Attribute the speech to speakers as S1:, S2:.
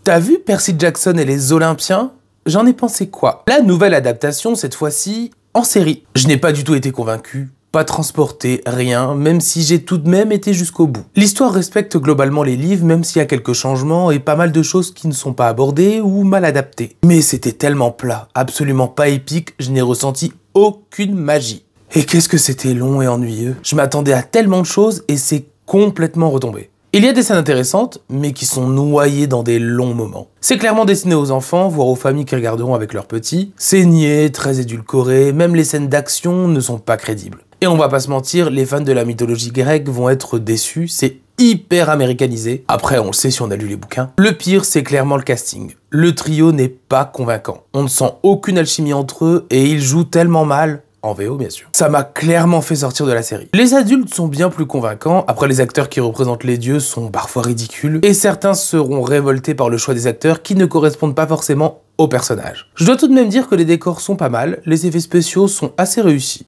S1: T'as vu Percy Jackson et les Olympiens? J'en ai pensé quoi? La nouvelle adaptation, cette fois-ci, en série. Je n'ai pas du tout été convaincu, pas transporté, rien, même si j'ai tout de même été jusqu'au bout. L'histoire respecte globalement les livres, même s'il y a quelques changements et pas mal de choses qui ne sont pas abordées ou mal adaptées. Mais c'était tellement plat, absolument pas épique, je n'ai ressenti aucune magie. Et qu'est-ce que c'était long et ennuyeux. Je m'attendais à tellement de choses et c'est complètement retombé. Il y a des scènes intéressantes, mais qui sont noyées dans des longs moments. C'est clairement destiné aux enfants, voire aux familles qui regarderont avec leurs petits. C'est niais, très édulcoré, même les scènes d'action ne sont pas crédibles. Et on va pas se mentir, les fans de la mythologie grecque vont être déçus, c'est hyper américanisé. Après, on le sait si on a lu les bouquins. Le pire, c'est clairement le casting. Le trio n'est pas convaincant. On ne sent aucune alchimie entre eux et ils jouent tellement mal. En VO, bien sûr. Ça m'a clairement fait sortir de la série. Les adultes sont bien plus convaincants, après les acteurs qui représentent les dieux sont parfois ridicules, et certains seront révoltés par le choix des acteurs qui ne correspondent pas forcément aux personnages. Je dois tout de même dire que les décors sont pas mal, les effets spéciaux sont assez réussis.